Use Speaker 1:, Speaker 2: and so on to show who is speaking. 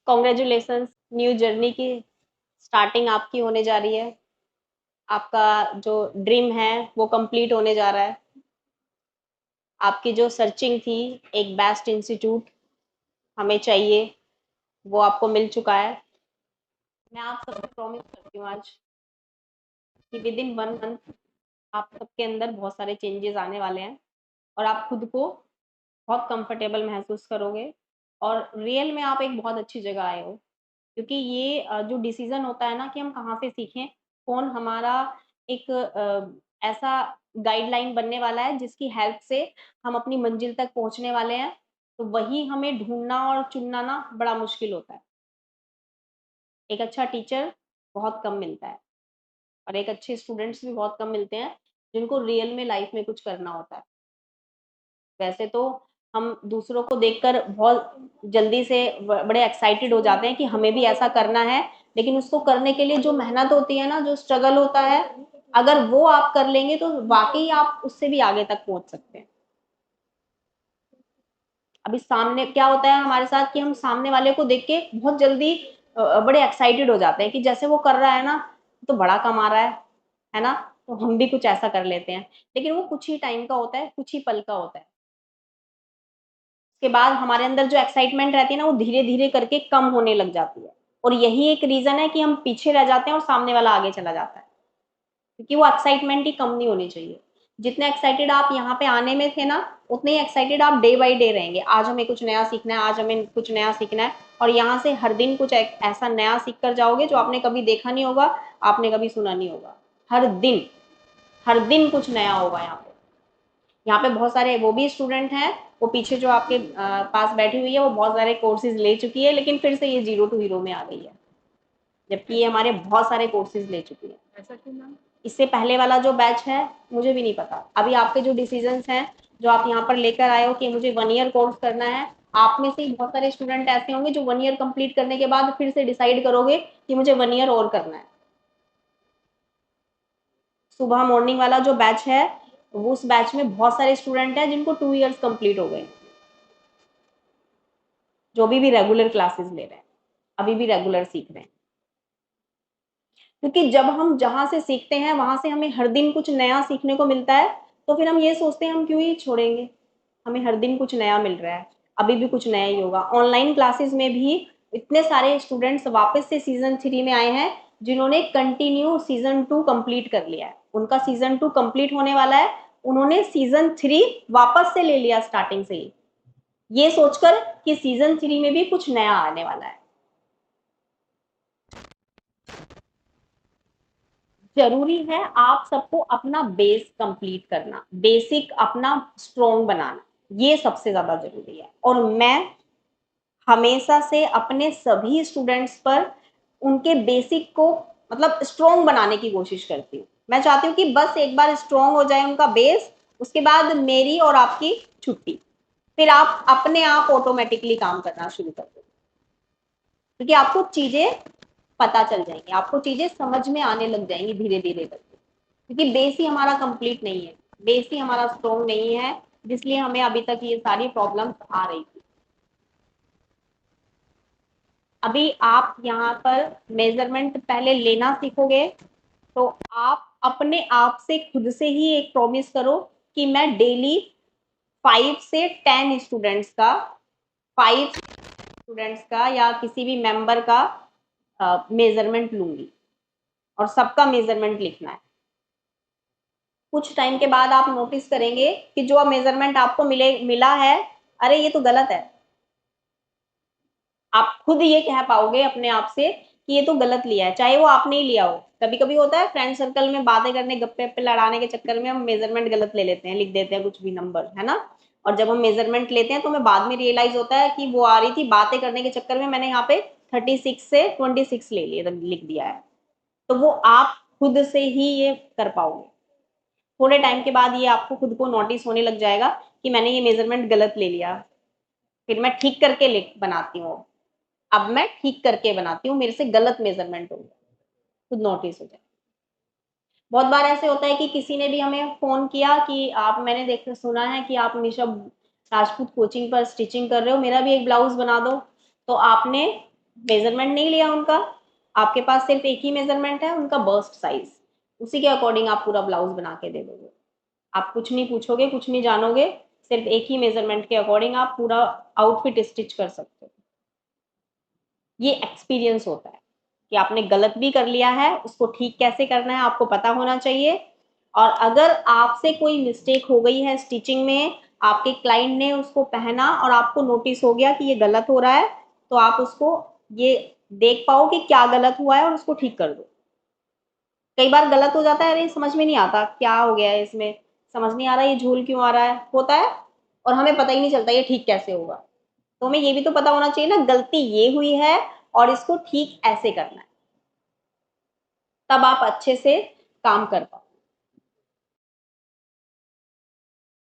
Speaker 1: Congratulations, new journey की starting आपकी होने जा रही है। आपका जो ड्रीम है वो कंप्लीट होने जा रहा है। आपकी जो सर्चिंग थी, एक बेस्ट इंस्टीट्यूट हमें चाहिए, वो आपको मिल चुका है। मैं आप सबको प्रॉमिस करती हूँ आज कि विद इन 1 मंथ आप सबके अंदर बहुत सारे चेंजेस आने वाले हैं और आप खुद को बहुत कंफर्टेबल महसूस करोगे और रियल में आप एक बहुत अच्छी जगह आए हो। क्योंकि ये जो डिसीज़न होता है ना कि हम कहाँ से सीखें, कौन हमारा एक ऐसा गाइडलाइन बनने वाला है जिसकी हेल्प से हम अपनी मंजिल तक पहुँचने वाले हैं, तो वही हमें ढूँढना और चुनना ना बड़ा मुश्किल होता है। एक अच्छा टीचर बहुत कम मिलता है और एक अच्छे स्टूडेंट्स भी बहुत कम मिलते हैं, जिनको रियल में लाइफ़ में कुछ करना होता है। वैसे तो हम दूसरों को देखकर बहुत जल्दी से बड़े एक्साइटेड हो जाते हैं कि हमें भी ऐसा करना है, लेकिन उसको करने के लिए जो मेहनत होती है ना, जो स्ट्रगल होता है, अगर वो आप कर लेंगे तो वाक़ई आप उससे भी आगे तक पहुँच सकते हैं। अभी सामने क्या होता है हमारे साथ कि हम सामने वाले को देख के बहुत जल्दी बड़े एक्साइटेड हो जाते हैं कि जैसे वो कर रहा है ना, तो बड़ा कमा रहा है ना? तो हम भी कुछ ऐसा कर लेते हैं। लेकिन वो कुछ ही टाइम का होता है, कुछ ही पल का होता है। के बाद हमारे अंदर जो एक्साइटमेंट रहती है ना, वो धीरे-धीरे करके कम होने लग जाती है और यही एक रीज़न है कि हम पीछे रह जाते हैं और सामने वाला आगे चला जाता है, क्योंकि वो एक्साइटमेंट ही कम नहीं होनी चाहिए। जितने एक्साइटेड आप यहाँ पे आने में थे ना, उतने ही एक्साइटेड आप डे बाय डे रहेंगे। आज हमें कुछ नया सीखना है, आज हमें कुछ नया सीखना है और यहाँ से हर दिन कुछ एक ऐसा नया सीख कर जाओगे जो आपने कभी देखा नहीं होगा, आपने कभी सुना नहीं होगा। हर दिन कुछ नया होगा यहाँ पे। यहाँ पे बहुत सारे वो भी स्टूडेंट हैं, वो पीछे जो आपके पास बैठी हुई है, वो बहुत सारे कोर्सेज़ ले चुकी है, लेकिन फिर से ये ज़ीरो टू हीरो में आ गई है। जबकि ये हमारे बहुत सारे कोर्सेज़ ले चुकी है। ऐसा क्यों मैम? इससे पहले वाला जो बैच है, मुझे भी नहीं पता। अभी आपके जो डिसीज़न्स हैं, जो आप यहाँ पर लेकर आए हो कि मुझे 1 ईयर कोर्स करना है, आप में से ही बहुत सारे स्टूडेंट ऐसे होंगे जो 1 ईयर कंप्लीट करने के बाद फिर से डिसाइड करोगे कि मुझे 1 ईयर और करना है। सुबह मॉर्निंग वाला जो बैच है, वो उस बैच में बहुत सारे स्टूडेंट हैं जिनको 2 इयर्स कंप्लीट हो गए, जो अभी भी रेगुलर क्लासेस ले रहे हैं, अभी भी रेगुलर सीख रहे हैं। क्योंकि जब हम जहाँ से सीखते हैं, वहाँ से हमें हर दिन कुछ नया सीखने को मिलता है, तो फिर हम ये सोचते हैं हम क्यों ही छोड़ेंगे? हमें हर दिन कुछ नया मिल रहा है, अभी भी कुछ नया ही होगा। ऑनलाइन क्लासेस में भी इतने सारे स्टूडेंट्स वापस से सीज़न 3 में आए हैं, जिन्होंने कंटिन्यू सीज़न 2 कंप्लीट कर लिया है। उनका सीज़न 2 कंप्लीट होने वाला है, उन्होंने सीज़न 3 वापस से ले लिया स्टार्टिंग से ही, ये सोचकर कि सीज़न 3 में भी कुछ नया आने वाला है। ज़रूरी है आप सबको अपना बेस कंप्लीट करना, बेसिक अपना स्ट्रॉन्ग बनाना, ये सबसे ज़्यादा ज़रूरी है और मैं हमेशा से अपने सभी स्टूडेंट्स पर उनके बेसिक को मतलब स्ट्रॉन्ग बनाने की कोशिश करती हूँ। मैं चाहती हूँ कि बस एक बार स्ट्रॉन्ग हो जाए उनका बेस, उसके बाद मेरी और आपकी छुट्टी। फिर आप अपने आप ऑटोमैटिकली काम करना शुरू कर दो। क्योंकि आपको चीज़ें पता चल जाएँगी, आपको चीज़ें समझ में आने लग जाएँगी धीरे-धीरे करके। क्योंकि बेस ही हमारा कंप्लीट नहीं है, बेस ही हमारा स्ट्रॉन्ग नहीं है, जिसलिए हमें अभी तक ये सारी प्रॉब्लम्स आ रही थी। अभी आप यहाँ पर मेजरमेंट पहले लेना सीखोगे, तो आप अपने आप से खुद से ही एक प्रॉमिस करो कि मैं डेली 5 से 10 स्टूडेंट्स का 5 स्टूडेंट्स का या किसी भी मेंबर का मेजरमेंट लूंगी और सबका मेजरमेंट लिखना है। कुछ टाइम के बाद आप नोटिस करेंगे कि जो मेजरमेंट आपको मिला है, अरे ये तो गलत है। आप खुद ये कह पाओगे अपने आप से कि ये तो गलत लिया है, चाहे वो आपने ही लिया हो। कभी-कभी होता है फ्रेंड सर्कल में बातें करने, गप्पे-वप्पे लड़ाने के चक्कर में हम मेजरमेंट गलत ले लेते हैं, लिख देते हैं कुछ भी नंबर, है ना? और जब हम मेजरमेंट लेते हैं तो हमें बाद में रियलाइज़ होता है कि वो आ रही थी बातें करने के चक्कर में मैंने यहाँ पे 36 से 26 ले लिए लिख दिया है। तो वो आप खुद से ही ये कर पाओगे। थोड़े टाइम के बाद ये आपको खुद को नोटिस होने लग जाएगा कि मैंने ये मेजरमेंट गलत ले लिया। फिर मैं ठीक करके लिख बनाती हूँ। अब मैं ठीक करके बनाती हूँ, मेरे से गलत मेजरमेंट हो गया, खुद नोटिस हो जाए। बहुत बार ऐसे होता है कि किसी ने भी हमें फ़ोन किया कि आप मैंने देख सुना है कि आप निशा राजपूत कोचिंग पर स्टिचिंग कर रहे हो, मेरा भी एक ब्लाउज़ बना दो। तो आपने मेजरमेंट नहीं लिया उनका, आपके पास सिर्फ एक ही मेजरमेंट है, उनका बस्ट साइज, उसी के अकॉर्डिंग आप पूरा ब्लाउज बना के दे दोगे। आप कुछ नहीं पूछोगे, कुछ नहीं जानोगे, सिर्फ एक ही मेजरमेंट के अकॉर्डिंग आप पूरा आउटफिट स्टिच कर सकते हो। ये एक्सपीरियंस होता है कि आपने गलत भी कर लिया है, उसको ठीक कैसे करना है आपको पता होना चाहिए। और अगर आपसे कोई मिस्टेक हो गई है स्टिचिंग में, आपके क्लाइंट ने उसको पहना और आपको नोटिस हो गया कि ये गलत हो रहा है, तो आप उसको ये देख पाओ कि क्या गलत हुआ है और उसको ठीक कर दो। कई बार गलत हो जाता है, अरे समझ में नहीं आता क्या हो गया है इसमें, समझ नहीं आ रहा ये झूल क्यों आ रहा है, होता है, और हमें पता ही नहीं चलता ये ठीक कैसे होगा। तो हमें ये भी तो पता होना चाहिए ना, गलती ये हुई है और इसको ठीक ऐसे करना है, तब आप अच्छे से काम कर पाओ।